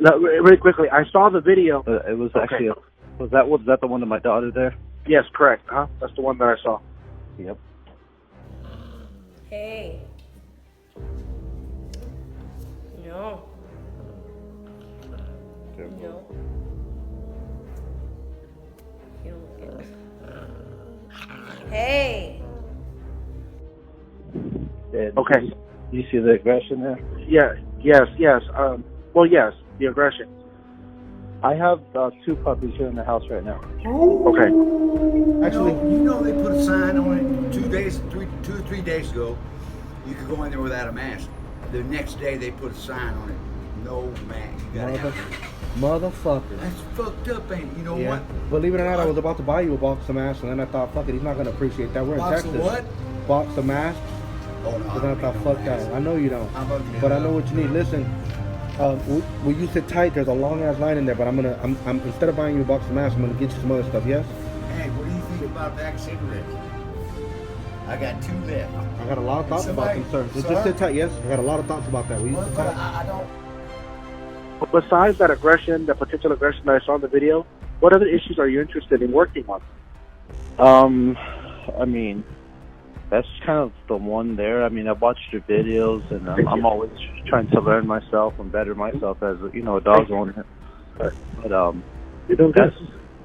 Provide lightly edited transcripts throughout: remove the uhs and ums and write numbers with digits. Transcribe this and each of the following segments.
No, really quickly, I saw the video. It was actually, was that the one of my daughter there? Yes, correct. That's the one that I saw. Yep. Hey. No. No. You don't get it. Hey. Okay. You see the aggression there? Yeah. Yes. Well, yes, the aggression. I have 2 puppies here in the house right now. Okay. Actually, you know they put a sign on it 2 or 3 days ago. You could go in there without a mask. The next day they put a sign on it. No mask. You gotta have it. Motherfucker. That's fucked up, ain't it? You know what? Believe it or not, I was about to buy you a box of masks, and then I thought, fuck it, he's not gonna appreciate that. We're in Box Texas. of what? Box of masks. Oh no. But then I thought, fuck that. I know you don't. But I know what you need. Listen, will you sit tight? There's a long ass line in there, but I'm instead of buying you a box of masks, I'm gonna get you some other stuff. Yes. Hey, what do you think about that cigarette? I got 2 left. I got a lot of thoughts about them, sir. Just sit tight. Yes. I got a lot of thoughts about that. Will you sit tight? I don't. Besides that aggression, the potential aggression that I saw in the video, what other issues are you interested in working on? I mean, that's kind of the one there. I mean, I've watched your videos, and I'm always trying to learn myself and better myself as a dog owner. But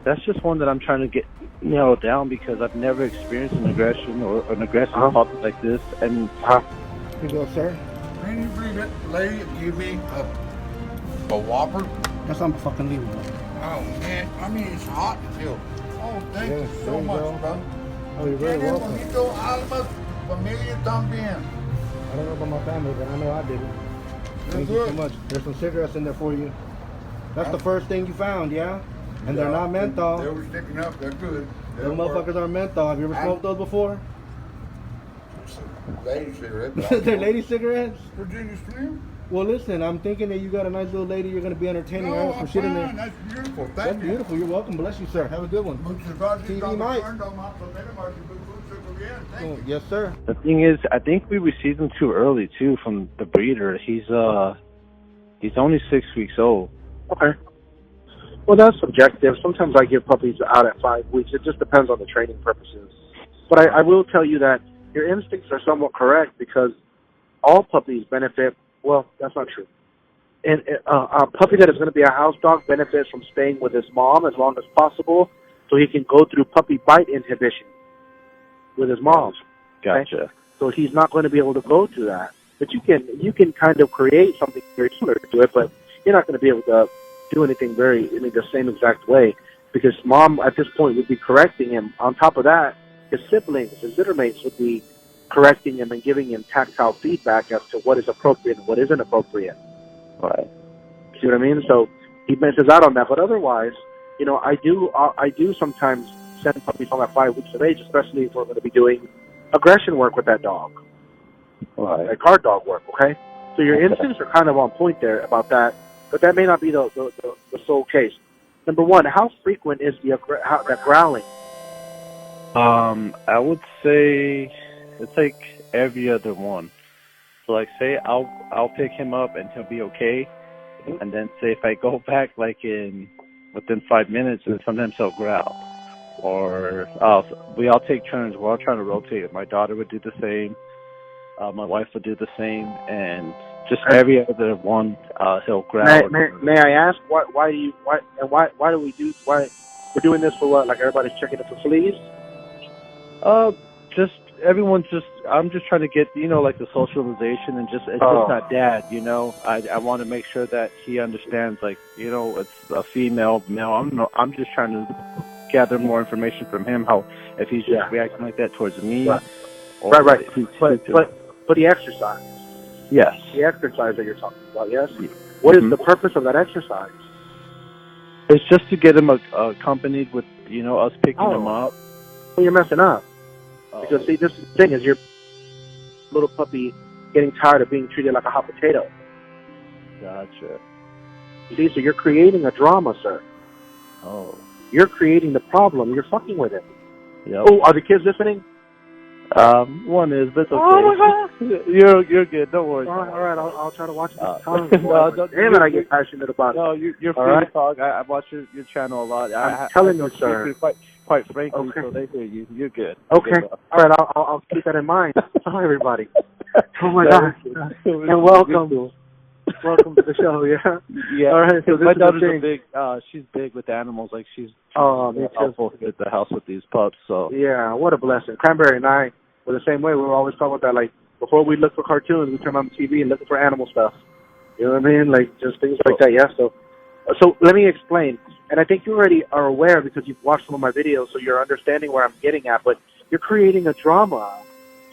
that's just one that I'm trying to get nailed down because I've never experienced an aggression or an aggressive puppy like this. And here you go, sir. Can you bring that lady and give me a Whopper? That's unfucking Oh man, I mean it's hot still. Oh, thank you so much, bro. Oh, you're very welcome. Bonito almas, familia también. I don't know about my family, but I know I did it. Thank you so much. There's some cigarettes in there for you. That's the first thing you found, yeah? And they're not menthol. They were sticking up. They're good. Those motherfuckers aren't menthol. Have you ever smoked those before? Lady cigarettes. They're lady cigarettes? Virginia Slim? Well, listen, I'm thinking that you got a nice little lady you're going to be entertaining. No, some shit in there. That's beautiful. That's beautiful. You're welcome. Bless you, sir. Have a good one. TV Mike. Oh, yes, sir. The thing is, I think we received him too early too from the breeder. He's only 6 weeks old. Okay. Well, that's subjective. Sometimes I give puppies out at 5 weeks. It just depends on the training purposes. But I will tell you that your instincts are somewhat correct because all puppies benefit. Well, that's not true. And a puppy that is going to be a house dog benefits from staying with his mom as long as possible so he can go through puppy bite inhibition with his mom. Gotcha. Okay? So he's not going to be able to go through that. But you can kind of create something very similar to it, but you're not going to be able to do anything the same exact way because mom at this point would be correcting him. On top of that, his siblings, his littermates would be correcting him and giving him tactile feedback as to what is appropriate and what isn't appropriate. Right. See what I mean? So he misses out on that. But otherwise, I do sometimes send puppies home at 5 weeks of age, especially if we're going to be doing aggression work with that dog. Right. Like guard dog work, okay? So your instincts are kind of on point there about that, but that may not be the sole case. Number one, how frequent is that growling? I would say it's like every other one. So like say I'll pick him up and he'll be okay, and then say if I go back within 5 minutes, and sometimes he'll growl, or we all take turns. We're all trying to rotate it. My daughter would do the same. My wife would do the same, and just every other one he'll growl. May I ask why we're doing this for what? Like everybody's checking it for fleas? I'm just trying to get, like the socialization and it's just not dad, I want to make sure that he understands, like, it's a female, male. I'm just trying to gather more information from him, how, if he's just reacting like that towards me. Right. Right. But the exercise. Yes. The exercise that you're talking about, yes? What is the purpose of that exercise? It's just to get him accompanied with, us picking him up. Well, you're messing up. Because, see, this thing is your little puppy getting tired of being treated like a hot potato. Gotcha. See, so you're creating a drama, sir. Oh. You're creating the problem. You're fucking with it. Yep. Oh, are the kids listening? One is, but it's okay. Oh my God! You're good. Don't worry. All right. I'll try to watch it. No, Damn it, I get passionate about it. No, you're free right? to talk. I watch your channel a lot. I'm telling you, sir. Quite frankly, Okay. so they hear you. You're good. Okay. You're good. All right. I'll keep that in mind. Hi, everybody. Oh my God. And welcome. Welcome to the show. Yeah. Yeah. All right. So this my is daughter's the thing. a big. She's big with animals. Like she's me too. helpful at the house with these pups. So Yeah. What a blessing. Cranberry and I were the same way. We were always talking about that. Like before we look for cartoons, we turn on the TV and look for animal stuff. You know what I mean? Like just things like that. Yeah. So let me explain. And I think you already are aware because you've watched some of my videos, so you're understanding where I'm getting at. But you're creating a drama.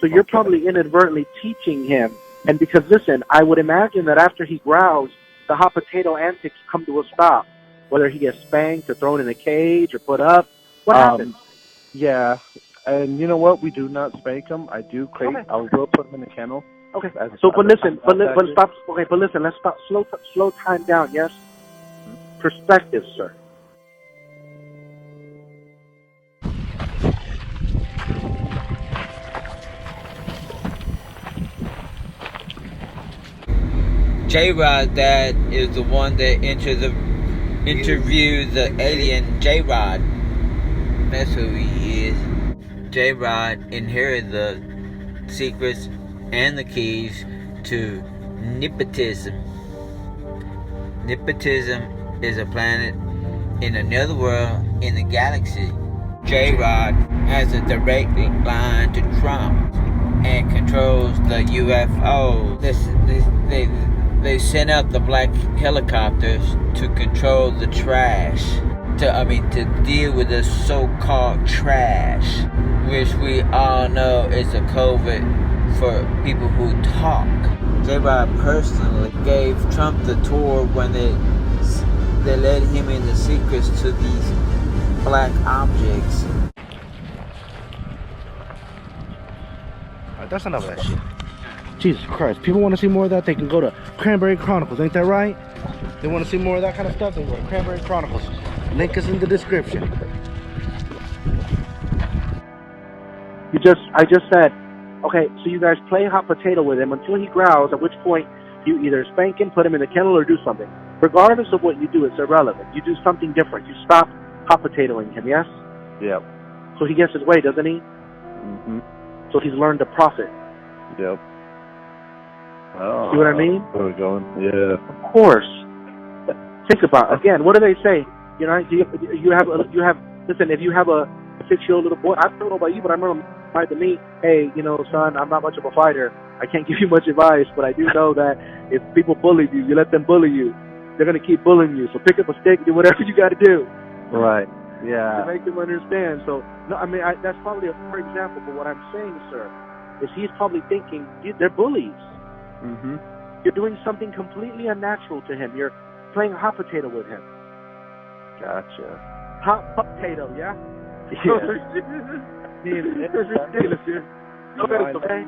So you're probably inadvertently teaching him. And because, listen, I would imagine that after he growls, the hot potato antics come to a stop. Whether he gets spanked or thrown in a cage or put up. What happens? Yeah. And you know what? We do not spank him. I do crate. Okay. I will put him in a kennel. Okay. So, but listen, stop. Okay, but listen, let's stop. Slow time down. Yes. Perspective, sir. J-Rod's dad is the one that interviewed the alien J-Rod. That's who he is. J-Rod inherited the secrets and the keys to nepotism. Nepotism is a planet in another world in the galaxy. J-Rod has a direct line to Trump and controls the UFO. They sent out the black helicopters to control the trash. To deal with the so-called trash, which we all know is a COVID for people who talk. J-Rod personally gave Trump the tour when they led him in the secrets to these black objects. Alright, that's enough of that shit. Jesus Christ. People want to see more of that, they can go to Cranberry Chronicles, ain't that right? They want to see more of that kind of stuff, they go to Cranberry Chronicles. Link is in the description. I just said, okay, so you guys play hot potato with him until he growls, at which point you either spank him, put him in the kennel, or do something. Regardless of what you do, it's irrelevant. You do something different. You stop hot potatoing him, yes? Yep. So he gets his way, doesn't he? Mm-hmm. So he's learned to profit. Yep. Oh, See what I mean? Where we're going? Yeah. Of course. Think about it. Again, what do they say? You know, you have listen, if you have a 6-year-old little boy, I don't know about you, but I remember my to me, hey, you know, son, I'm not much of a fighter. I can't give you much advice, but I do know that if people bully you, you let them bully you. They're going to keep bullying you. So pick up a stick, do whatever you got to do. Right. Yeah. To make them understand. So, no, I mean, that's probably a poor example, but what I'm saying, sir, is he's probably thinking, they're bullies. Mm-hmm. You're doing something completely unnatural to him. You're playing hot potato with him. Gotcha. Hot potato, yeah? Yeah. It's ridiculous, dude. Okay.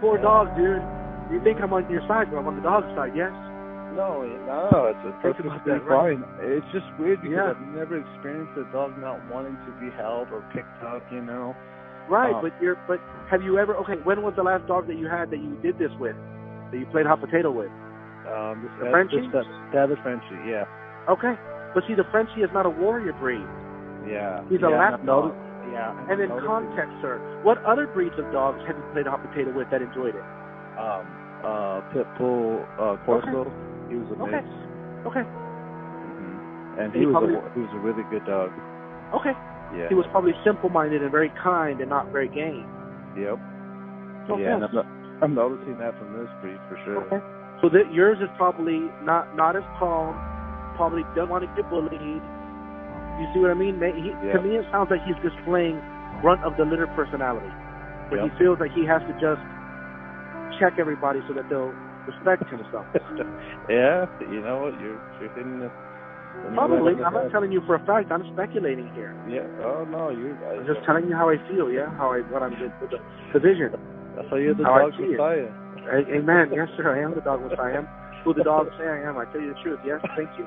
Poor dog, dude. You think I'm on your side, but I'm on the dog's side, yes? No, it's perfectly fine. It's just weird because I've never experienced a dog not wanting to be held or picked up, you know? Right, but have you ever, okay, when was the last dog that you had that you did this with, that you played hot potato with? The Frenchie? The Frenchie, yeah. Okay, but see, the Frenchie is not a warrior breed. Yeah. He's a lap dog. Yeah. And in context, sir, what other breeds of dogs have you played hot potato with that enjoyed it? Pit bull, Corso. Okay. He was a mix. Okay. Mm-hmm. And he was a really good dog. Okay. Yeah. He was probably simple-minded and very kind and not very game. Yep. Okay. Yeah, and I'm noticing that from this breed for sure. Okay. So yours is probably not as calm. Probably doesn't want to get bullied. You see what I mean? To me, it sounds like he's displaying brunt of the litter personality, where he feels like he has to just check everybody so that they'll respect himself. Yeah, you know what? You're hitting the... Probably. I'm not telling you for a fact. I'm speculating here. Yeah. Oh, no. I'm just telling you how I feel, yeah? What I'm the vision. That's how you're the dog's Messiah. Amen. Yes, sir. I am the dog Messiah. I am who the dogs say I am. I tell you the truth. Yes, thank you.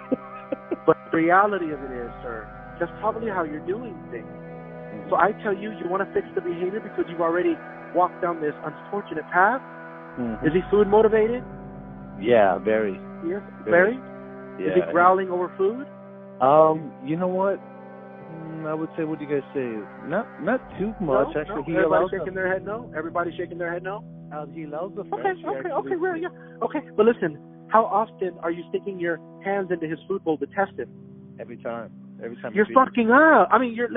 But the reality of it is, sir, that's probably how you're doing things. So I tell you, you want to fix the behavior because you've already walked down this unfortunate path. Is he food motivated? Yeah, very. Yes, very. Yeah. Is he growling over food? You know what? I would say, what do you guys say? Not too much. No, actually, no. Everybody shaking their head no. Everybody shaking their head no. He loves the Okay, really, yeah. Okay, but listen, how often are you sticking your hands into his food bowl to test him? Every time. You're fucking up. I mean, you're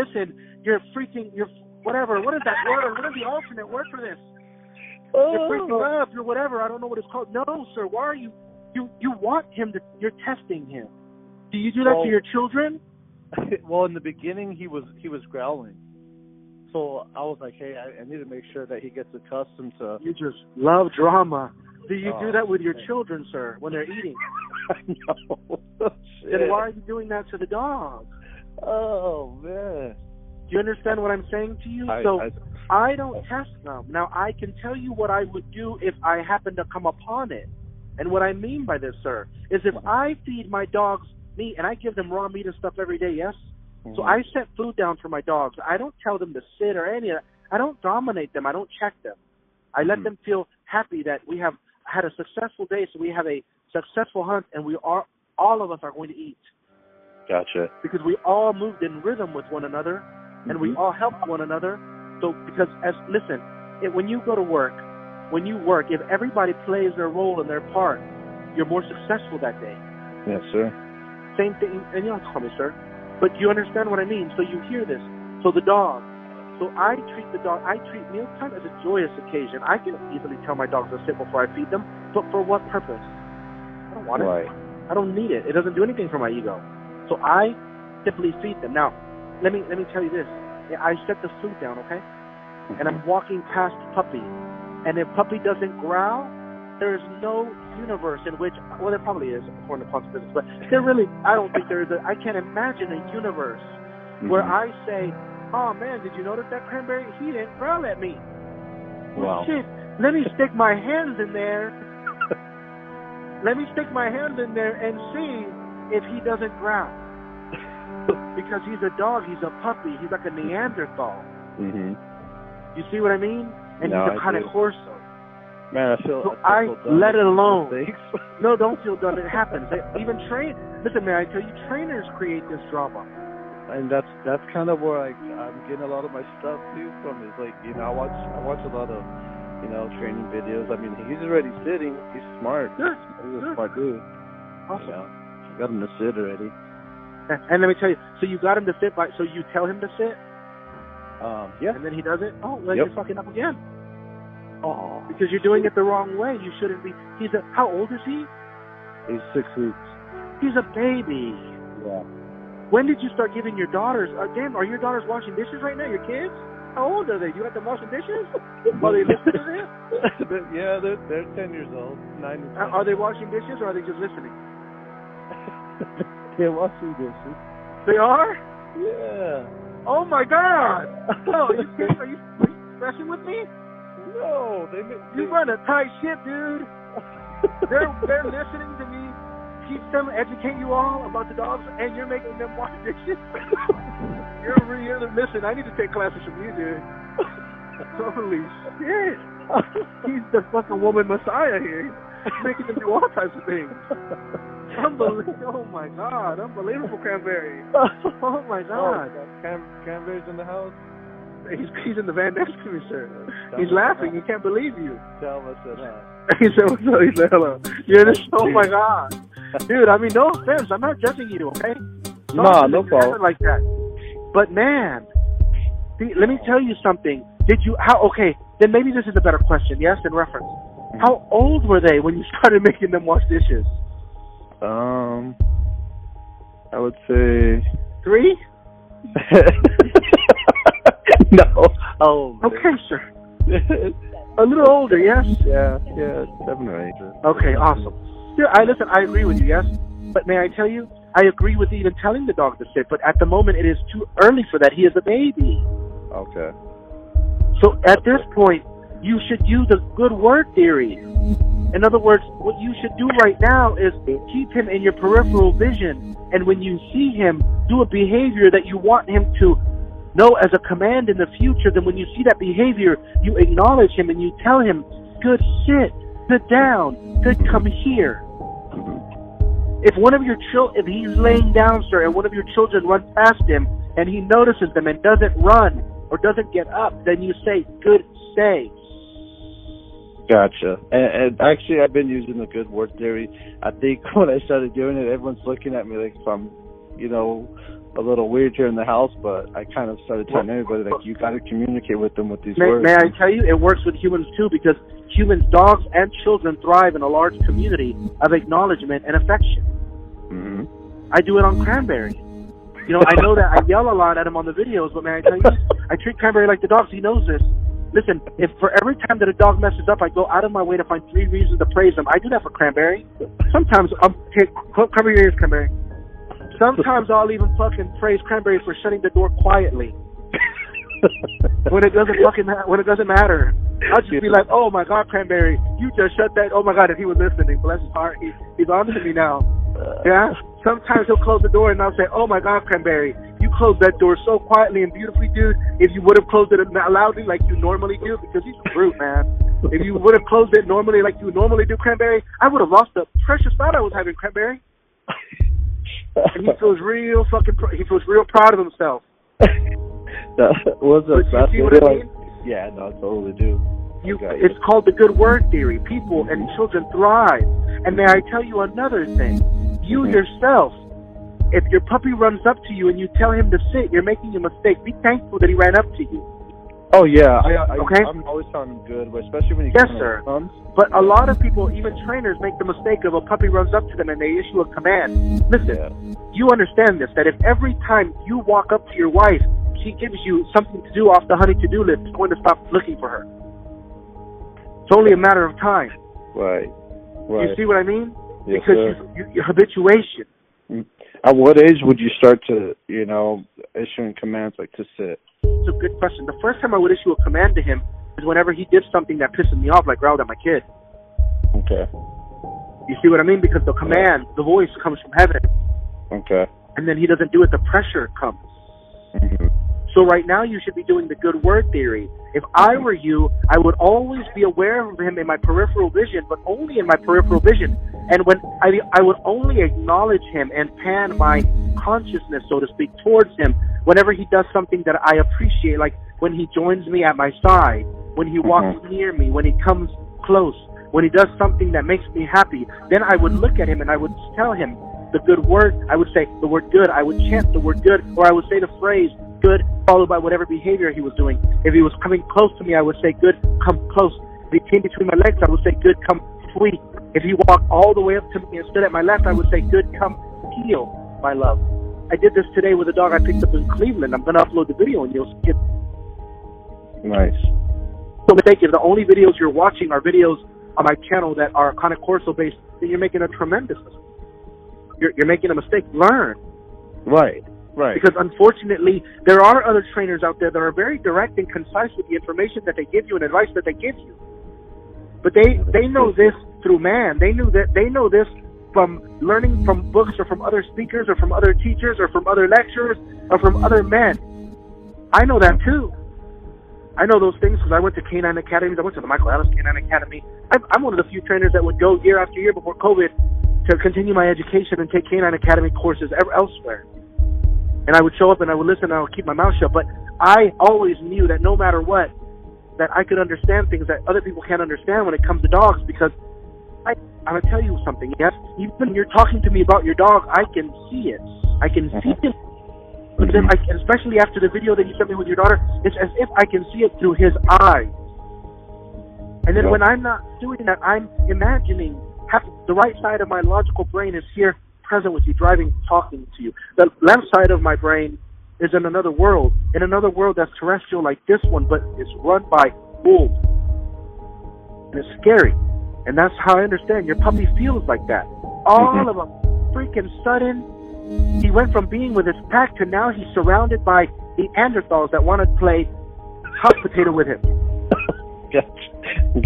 whatever. What is that word? What is the alternate word for this? You're freaking up. You're whatever. I don't know what it's called. No, sir. Why are you want him to? You're testing him. Do you do that to your children? Well, in the beginning, he was growling. So I was like, hey, I need to make sure that he gets accustomed to... You just love drama. Do you do that with your children, sir, when they're eating? No. Then why are you doing that to the dog? Oh, man. Do you understand what I'm saying to you? I don't test them. Now, I can tell you what I would do if I happen to come upon it. And what I mean by this, sir, is if I feed my dogs meat, and I give them raw meat and stuff every day, yes? So I set food down for my dogs. I don't tell them to sit or any of that. I don't dominate them. I don't check them. I let them feel happy that we have had a successful day, so we have a successful hunt, and all of us are going to eat. Gotcha. Because we all moved in rhythm with one another, and we all helped one another. So, when you go to work, when you work, if everybody plays their role and their part, you're more successful that day. Yes, sir. Same thing, and you don't have to call me sir, but you understand what I mean. So you hear this. So the dog. So I treat mealtime as a joyous occasion. I can easily tell my dogs to sit before I feed them, but for what purpose? I don't want it. I don't need it. It doesn't do anything for my ego. So I simply feed them. Now, let me tell you this. I set the food down, okay? And I'm walking past Puppy, and if Puppy doesn't growl, there is no universe in which, well, there probably is, according to Punk's business, but I don't think there is I can't imagine a universe where I say, oh man, did you notice that cranberry? He didn't growl at me. Wow. Well, shit, let me stick my hands in there. Let me stick my hands in there and see if he doesn't growl. Because he's a dog, he's a puppy, he's like a Neanderthal. You see what I mean? And he's a kind of Corso. Man, I feel let it alone. No, don't feel done. It happens. Listen, man, I tell you, trainers create this drama. And that's kind of where I'm getting a lot of my stuff too from. Is like, I watch a lot of training videos. I mean, he's already sitting. He's smart. Good. He's a smart dude. Awesome. Got him to sit already. And let me tell you, so you got him to sit so you tell him to sit? Yeah. And then he does it? Oh, well, you're fucking up again. Oh. Because you're doing it the wrong way. You shouldn't be. How old is he? He's 6 weeks. He's a baby. Yeah. When did you start giving your daughters, damn, are your daughters washing dishes right now, your kids? How old are they? You got them washing dishes? Are they listening to this? Yeah, they're 10 years old, 9 and 10. Are they washing dishes or are they just listening? They're washing dishes. They are? Yeah. Oh my God! Oh, are you messing with me? No, you run a tight ship, dude. They're listening to me teach them, educate you all about the dogs, and you're making them wash dishes. Listen, I need to take classes from you, dude. Holy shit! He's the fucking woman messiah here. He's making them do all types of things. Oh my God! Unbelievable, Cranberry. Oh my God! Cranberry's in the house. He's in the van next to me, sir. He's laughing. He can't believe you. Tell him I said hi. He said, what's up? He said, hello. Oh my God. Dude, I mean, no offense. I'm not judging you, okay? No problem. Like that. But man, let me tell you something. Okay, then maybe this is a better question, yes, in reference. How old were they when you started making them wash dishes? I would say 3? No. Oh. Okay, sir. A little older, yes? Yeah, 7 or 8. Okay, awesome. Yeah, listen, I agree with you, yes? But may I tell you, I agree with even telling the dog to sit, but at the moment it is too early for that. He is a baby. Okay. So at this point, you should use the good word theory. In other words, what you should do right now is keep him in your peripheral vision, and when you see him, do a behavior that you want him to No, as a command in the future, then when you see that behavior, you acknowledge him and you tell him, good sit, good down, good come here. If one of your if he's laying down, sir, and one of your children runs past him and he notices them and doesn't run or doesn't get up, then you say, good stay. Gotcha. And actually, I've been using the good word theory. I think when I started doing it, everyone's looking at me like if I'm, a little weird here in the house, but I kind of started telling everybody, like, you got to communicate with them with these words. May I tell you, it works with humans too, because humans, dogs, and children thrive in a large community of acknowledgement and affection. Mm-hmm. I do it on Cranberry. I know that I yell a lot at him on the videos, but may I tell you, I treat Cranberry like the dogs. He knows this. Listen, if for every time that a dog messes up, I go out of my way to find 3 reasons to praise him, I do that for Cranberry. Sometimes, cover your ears, Cranberry. Sometimes I'll even fucking praise Cranberry for shutting the door quietly. when it doesn't matter. I'll just be like, oh my God, Cranberry, you just shut that. Oh my God, if he was listening, bless his heart, he's on to me now. Yeah. Sometimes he'll close the door and I'll say, oh my God, Cranberry, you closed that door so quietly and beautifully, dude. If you would have closed it loudly like you normally do, because he's a brute, man. If you would have closed it normally like you normally do, Cranberry, I would have lost the precious thought I was having, Cranberry. And he feels real proud of himself. What's up, you see what I mean? Yeah, no, I totally do. It's called the good word theory. People and children thrive. And may I tell you another thing? You yourself, if your puppy runs up to you and you tell him to sit, you're making a mistake. Be thankful that he ran up to you. Oh, yeah. Okay? I'm always telling him good, but especially when he Yes, sir. But a lot of people, even trainers, make the mistake of a puppy runs up to them and they issue a command. Listen, you understand this, that if every time you walk up to your wife, she gives you something to do off the honey to-do list, you're going to stop looking for her. It's only a matter of time. Right. You see what I mean? Yes, because your habituation. At what age would you start to, issuing commands like to sit? It's a good question. The first time I would issue a command to him is whenever he did something that pisses me off, like growled at my kid. Okay. You see what I mean? Because the command, the voice comes from heaven. Okay. And then he doesn't do it, the pressure comes. Mm-hmm. So right now you should be doing the good word theory. If I were you, I would always be aware of him in my peripheral vision, but only in my peripheral vision. And when I would only acknowledge him and pan my consciousness, so to speak, towards him whenever he does something that I appreciate, like when he joins me at my side, when he walks near me, when he comes close, when he does something that makes me happy. Then I would look at him and I would tell him the good word. I would say the word good. I would chant the word good, or I would say the phrase good followed by whatever behavior he was doing. If he was coming close to me, I would say good, come close. If he came between my legs, I would say good, come sweet. If he walked all the way up to me and stood at my left, I would say good, come heal, my love. I did this today with a dog I picked up in Cleveland. I'm going to upload the video and you'll see it. Nice. So mistake, if the only videos you're watching are videos on my channel that are kind of Corso based, then you're making a tremendous mistake. You're making a mistake. Learn. Right. Right. Because unfortunately, there are other trainers out there that are very direct and concise with the information that they give you and advice that they give you. But they know this through man. They know this from learning from books or from other speakers or from other teachers or from other lecturers or from other men. I know that too. I know those things because I went to Canine Academies. I went to the Michael Ellis Canine Academy. I'm one of the few trainers that would go year after year before COVID to continue my education and take Canine Academy courses elsewhere. And I would show up and I would listen and I would keep my mouth shut. But I always knew that no matter what, that I could understand things that other people can't understand when it comes to dogs, because I'm going to tell you something, yes? Even when you're talking to me about your dog, I can see it. I can see it. But then especially after the video that you sent me with your daughter, it's as if I can see it through his eyes. And then when I'm not doing that, I'm imagining the right side of my logical brain is here, present with you, driving, talking to you. The left side of my brain is in another world that's terrestrial like this one, but it's run by wolves. And it's scary. And that's how I understand your puppy feels like that. All of a freaking sudden, he went from being with his pack to now he's surrounded by Neanderthals that want to play hot potato with him.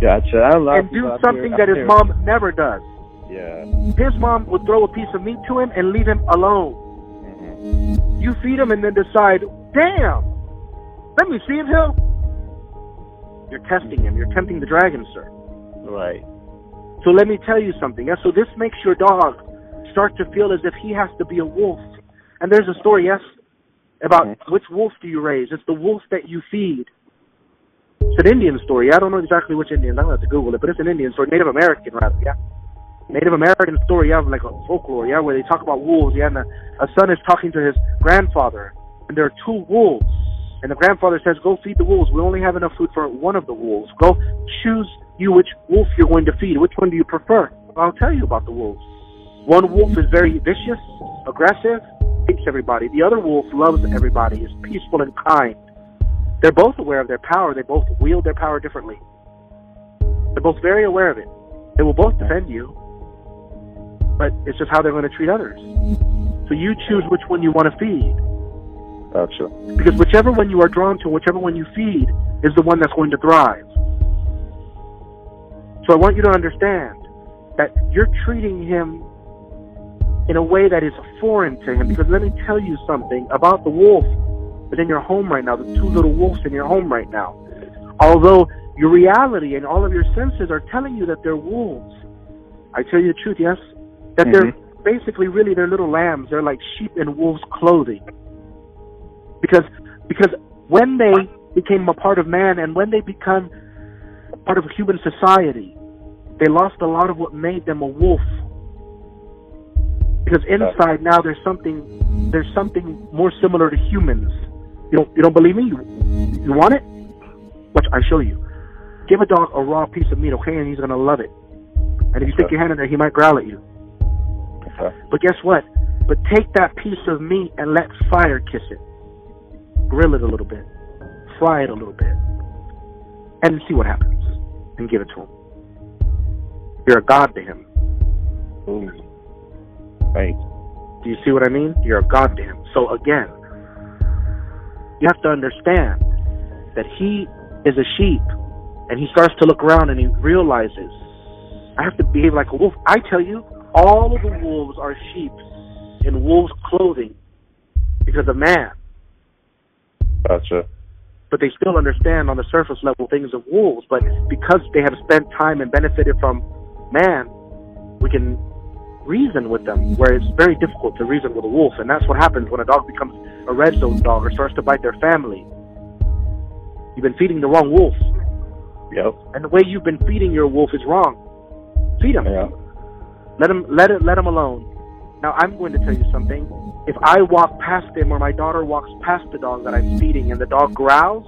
Gotcha. I love and do something that his mom never does. Yeah. His mom would throw a piece of meat to him and leave him alone. You feed him and then decide, damn, Let me see him, Hill. You're testing him. You're tempting the dragon, sir. Right. So let me tell you something. Yeah? So this makes your dog start to feel as if he has to be a wolf. And there's a story, yes, about which wolf do you raise. It's the wolf that you feed. It's an Indian story. I don't know exactly which Indian. I'm going to have to Google it, but it's an Indian story. Native American, rather, yeah. Native American story, yeah, like a folklore, yeah, where they talk about wolves, yeah, and a son is talking to his grandfather, and there are 2 wolves. And the grandfather says, go feed the wolves. We only have enough food for one of the wolves. Go choose you which wolf you're going to feed. Which one do you prefer? I'll tell you about the wolves. One wolf is very vicious, aggressive, hates everybody. The other wolf loves everybody, is peaceful and kind. They're both aware of their power. They both wield their power differently. They're both very aware of it. They will both defend you, but it's just how they're going to treat others. So you choose which one you want to feed. Gotcha. Because whichever one you are drawn to, whichever one you feed, is the one that's going to thrive. So I want you to understand that you're treating him in a way that is foreign to him. Because let me tell you something about the wolf that's in your home right now, the 2 little wolves in your home right now. Although your reality and all of your senses are telling you that they're wolves, I tell you the truth, yes, that they're basically really they're little lambs. They're like sheep in wolves' clothing. Because when they became a part of man and when they become a part of human society, they lost a lot of what made them a wolf. Because inside now there's something more similar to humans. You don't believe me? You want it? Watch, I show you. Give a dog a raw piece of meat, okay, and he's gonna love it. And if you stick your hand in there, he might growl at you. Okay. But guess what? But take that piece of meat and let fire kiss it. Grill it a little bit, fry it a little bit, and see what happens, and give it to him. You're a god to him. Ooh. Right. Do you see what I mean? You're a god to him. So again, you have to understand that he is a sheep, and he starts to look around and he realizes, I have to behave like a wolf. I tell you, all of the wolves are sheep in wolves' clothing because of man. Gotcha. But they still understand on the surface level things of wolves. But because they have spent time and benefited from man, we can reason with them, where it's very difficult to reason with a wolf. And that's what happens when a dog becomes a red zone dog or starts to bite their family. You've been feeding the wrong wolf. Yep. And the way you've been feeding your wolf is wrong. Feed him. Yeah. Let him alone. Now I'm going to tell you something. If I walk past him or my daughter walks past the dog that I'm feeding and the dog growls,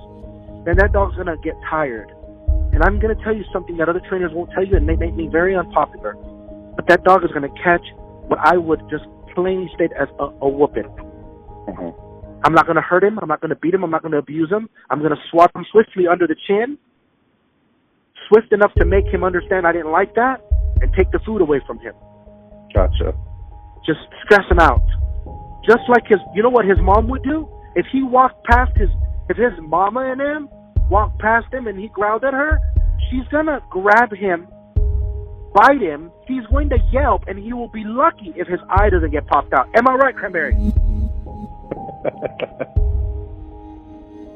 then that dog's going to get tired. And I'm going to tell you something that other trainers won't tell you and may make me very unpopular. But that dog is going to catch what I would just plainly state as a whooping. I'm not going to hurt him. I'm not going to beat him. I'm not going to abuse him. I'm going to swat him swiftly under the chin, swift enough to make him understand I didn't like that, and take the food away from him. Gotcha. Just stress him out. Just like you know what his mom would do? If he walked past if his mama and him walked past him and he growled at her, she's going to grab him, bite him, he's going to yelp, and he will be lucky if his eye doesn't get popped out. Am I right, Cranberry?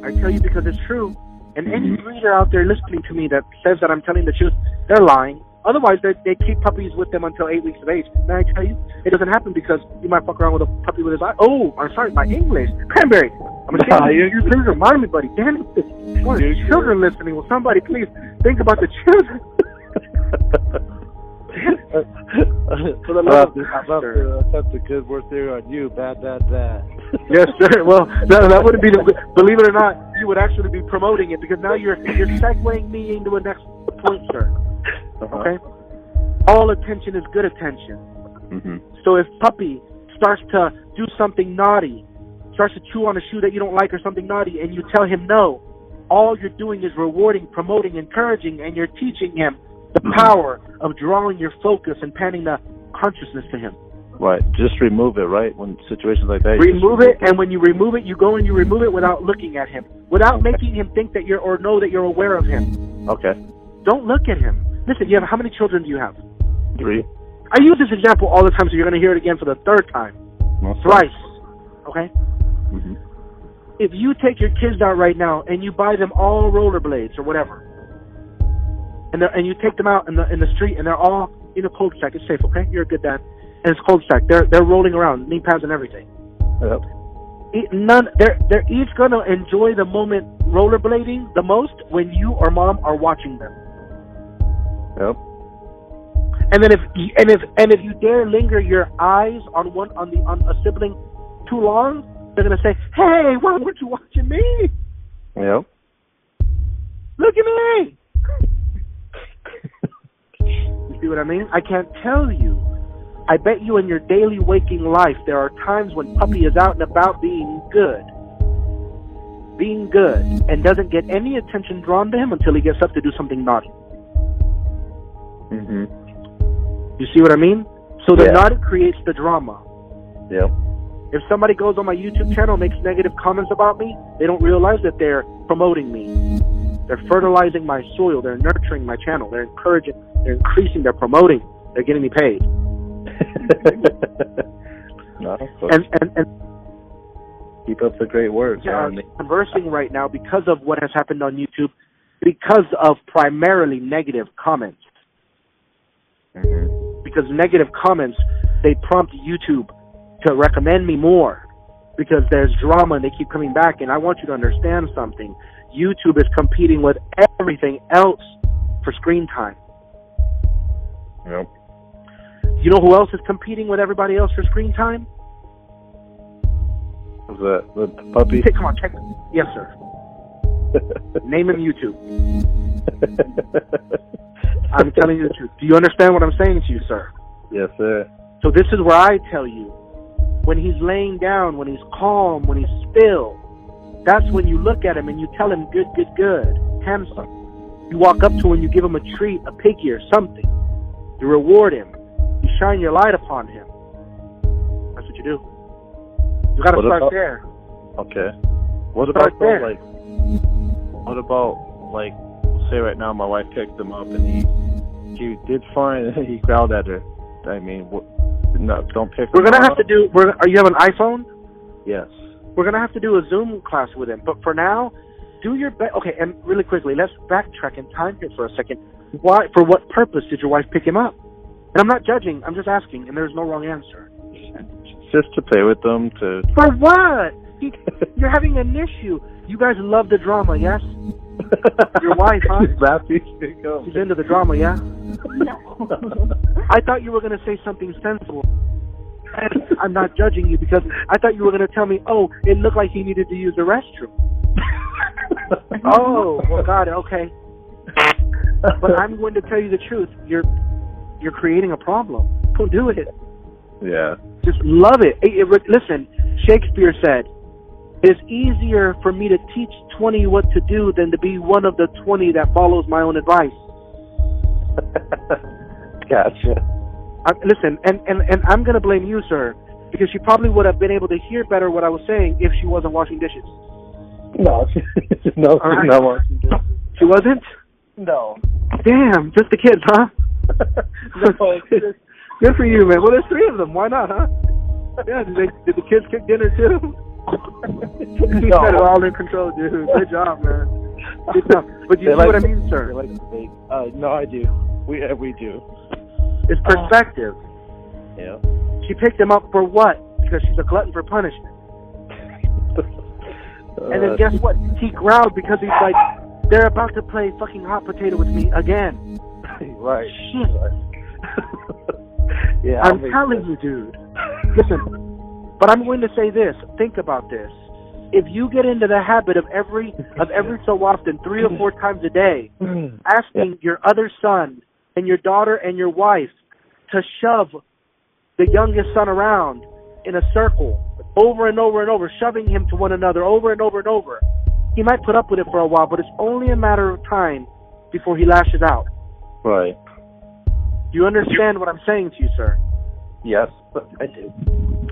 I tell you because it's true. And any breeder out there listening to me that says that I'm telling the truth, they're lying. Otherwise, they keep puppies with them until 8 weeks of age. And I tell you, it doesn't happen because you might fuck around with a puppy with his eye. Oh, I'm sorry, my English. Cranberry. I'm ashamed. You please remind me, buddy. Damn it. What are children listening? Will somebody please think about the children? For the love of that's a good word there on you. Bad. Yes, sir. Well, that wouldn't be. Believe it or not, you would actually be promoting it because now you're segueing me into a next point, sir. Okay. All attention is good attention. So if puppy starts to do something naughty, starts to chew on a shoe that you don't like or something naughty, and you tell him no, all you're doing is rewarding, promoting, encouraging, and you're teaching him the power of drawing your focus and panning the consciousness to him. Right. Just remove it, right? When situations like that. Remove it, and when you remove it, you go and you remove it without looking at him, without making him think that or know that you're aware of him. Okay. Don't look at him. Listen, how many children do you have? 3. I use this example all the time, so you're going to hear it again for the 3rd time. Thrice. Okay? if you take your kids out right now and you buy them all rollerblades or whatever, and you take them out in the street and they're all in a cul-de-sac, it's safe, okay? You're a good dad. And it's cul-de-sac. They're rolling around, knee pads and everything. Yep. They're each gonna enjoy the moment rollerblading the most when you or mom are watching them. Yep. And then if you dare linger your eyes on a sibling too long, they're gonna say, "Hey, why weren't you watching me? Yep. Look at me." You see what I mean? I can't tell you. I bet you in your daily waking life there are times when Puppy is out and about being good, and doesn't get any attention drawn to him until he gets up to do something naughty. Mhm. You see what I mean? So the naughty creates the drama. Yep. If somebody goes on my YouTube channel and makes negative comments about me, they don't realize that they're promoting me. They're fertilizing my soil. They're nurturing my channel. They're encouraging. They're increasing. They're promoting. They're getting me paid. No, and keep up the great work. Yeah, I'm conversing right now because of what has happened on YouTube, because of primarily negative comments. Mm-hmm. Because negative comments, they prompt YouTube to recommend me more because there's drama and they keep coming back. And I want you to understand something. YouTube is competing with everything else for screen time. Yep. You know who else is competing with everybody else for screen time? Was that the puppy? Come on, check. Yes, sir. Name him YouTube. I'm telling you the truth. Do you understand what I'm saying to you, sir? Yes, sir. So this is where I tell you, when he's laying down, when he's calm, when he's still, that's when you look at him and you tell him, good, good, good, handsome. You walk up to him and you give him a treat, a piggy or something. You reward him. You shine your light upon him. That's what you do. You got to start there. Okay. What about like, say right now my wife picked him up and he did fine and he growled at her. I mean, no, don't pick him up. We're going to have to do, you have an iPhone? Yes. We're going to have to do a Zoom class with him. But for now, do your best. Okay, and really quickly, let's backtrack in time here for a second. Why? For what purpose did your wife pick him up? And I'm not judging. I'm just asking, and there's no wrong answer. Just to play with them. To For what? You're having an issue. You guys love the drama, yes? Your wife, huh? She's into the drama, yeah? No. I thought you were going to say something sensible. And I'm not judging you because I thought you were going to tell me, oh, it looked like he needed to use the restroom. Oh, well, got it, okay. But I'm going to tell you the truth. You're creating a problem. Don't do it. Yeah. Just love it. Listen, Shakespeare said, it's easier for me to teach 20 what to do than to be one of the 20 that follows my own advice. Gotcha. Listen, and I'm going to blame you, sir, because she probably would have been able to hear better what I was saying if she wasn't washing dishes. No, she's not washing dishes. She wasn't? No. Damn, just the kids, huh? No. Good for you, man. Well, there's 3 of them. Why not, huh? Yeah, did the kids cook dinner too? You got it all in control, dude. Good job, man. Good job. But you see what I mean, sir? No, I do. We do. It's perspective. Yeah. She picked him up for what? Because she's a glutton for punishment. And then guess what? He growled because he's like, they're about to play fucking hot potato with me again. Right. Shit. Yeah. I'm telling you, dude. Listen, but I'm going to say this. Think about this. If you get into the habit of every so often, 3 or 4 times a day, asking your other son and your daughter and your wife to shove the youngest son around in a circle over and over and over, shoving him to one another over and over and over, he might put up with it for a while, but it's only a matter of time before he lashes out. Right. Do you understand what I'm saying to you, sir? Yes, I do.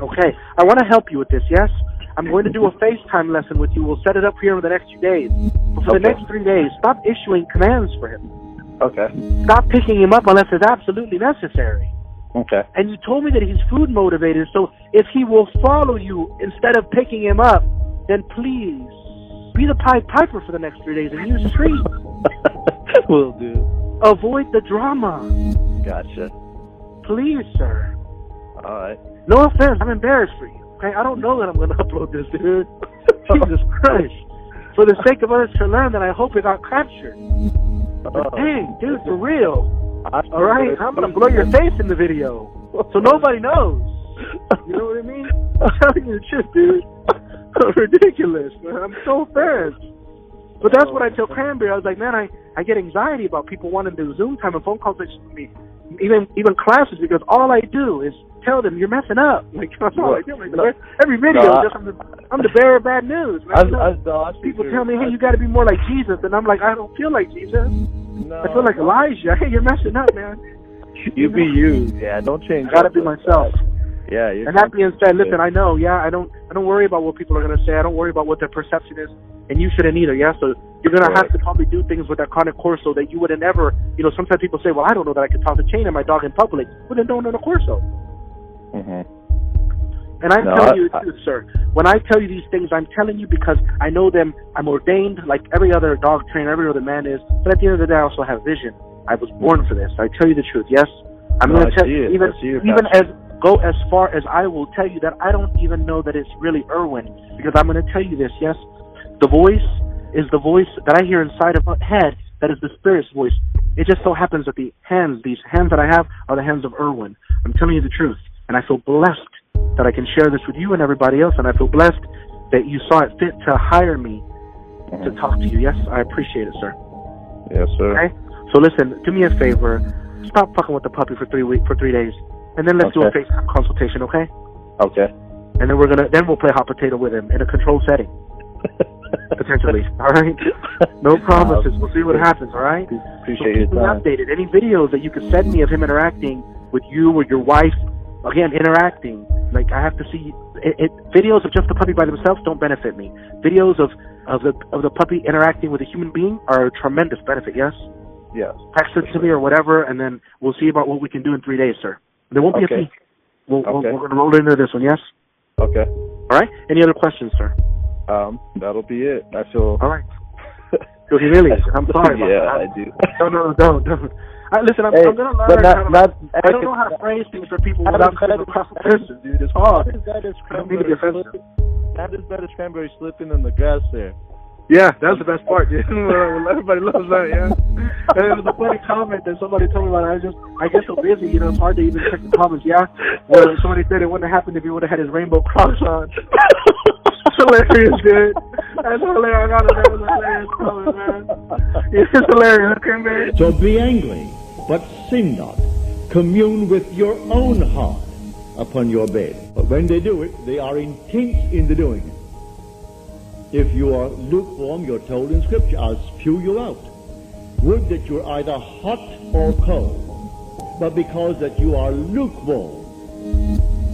Okay. I want to help you with this, yes? I'm going to do a FaceTime lesson with you. We'll set it up here in the next few days. But for the next 3 days, stop issuing commands for him. Okay. Stop picking him up unless it's absolutely necessary. Okay. And you told me that he's food motivated, so if he will follow you instead of picking him up, then please be the Pied Piper for the next 3 days and use treats. Will do. Avoid the drama. Gotcha. Please, sir. All right. No offense, I'm embarrassed for you. Okay, I don't know that I'm going to upload this, dude. Jesus Christ. For the sake of others to learn, that I hope it got captured. Dang, dude, for real. All right, I'm going to blur your face in the video so nobody knows. You know what I mean? I'm telling you the truth, dude. Ridiculous, man. I'm so embarrassed. But that's what I tell Cranberry. I was like, man, I get anxiety about people wanting to do Zoom time and phone consultations with me, even classes, because all I do is tell them you're messing up. Like, that's all I do. Like, every video, I'm the bearer of bad news. Man. People tell me, hey, you got to be more like Jesus, and I'm like, I don't feel like Jesus. No, I feel like Elijah. Hey, you're messing up, man. You be you. Yeah, don't change. I gotta be myself. Yeah. And that being said, listen, I know. Yeah, I don't worry about what people are gonna say. I don't worry about what their perception is, and you shouldn't either. Yeah. So you're gonna have to probably do things with that chronic Corso that you wouldn't ever. You know, sometimes people say, well, I don't know that I can toss a chain at my dog in public. Well, then don't own a Corso. Mm-hmm. And I'm telling you the truth, sir. When I tell you these things, I'm telling you because I know them. I'm ordained like every other dog trainer, every other man is. But at the end of the day, I also have vision. I was born for this. I tell you the truth. Yes, I'm going to tell you, even as go as far as I will tell you that I don't even know that it's really Irwin, because I'm going to tell you this. Yes, the voice is the voice that I hear inside of my head. That is the spirit's voice. It just so happens that these hands that I have, are the hands of Irwin. I'm telling you the truth, and I feel blessed that I can share this with you and everybody else, and I feel blessed that you saw it fit to hire me to talk to you. Yes, I appreciate it, sir. Yes, sir. Okay? So listen, do me a favor. Stop fucking with the puppy for 3 days, and then let's do a FaceTime consultation, okay? Okay. And then we'll play hot potato with him in a controlled setting, potentially. All right. No promises. We'll see what happens. All right. Appreciate your time. Updated. Any videos that you could send me of him interacting with you or your wife, again, interacting. Like, I have to see videos of just the puppy by themselves don't benefit me. Videos of the puppy interacting with a human being are a tremendous benefit. Yes. Yes. Text it to me or whatever, and then we'll see about what we can do in 3 days, sir. There won't be a fee. We're going to roll into this one. Yes. Okay. All right. Any other questions, sir? That'll be it. I feel. All right. Feel humiliated. I'm sorry. I do. No, don't. Listen, I'm going to learn. I don't know how to phrase things for people without coming across the person, dude. It's hard. I don't mean to be offensive. That is better Cranberry slipping in the grass there. Yeah, that's the best part, dude. Everybody loves that, yeah. And it was a funny comment that somebody told me about. I get so busy, you know, it's hard to even check the comments, yeah. Where somebody said it wouldn't have happened if he would have had his rainbow cross on. That's hilarious, dude. That's hilarious. I got it. That was a hilarious comment, man. It's hilarious, okay, man? So be angry, but sin not. Commune with your own heart upon your bed. But when they do it, they are intent in the doing it. If you are lukewarm, you're told in Scripture, I'll spew you out. Would that you're either hot or cold. But because that you are lukewarm,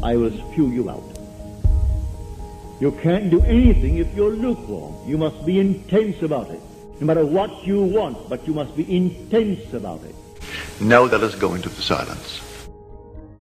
I will spew you out. You can't do anything if you're lukewarm. You must be intense about it. No matter what you want, but you must be intense about it. Now let us go into the silence.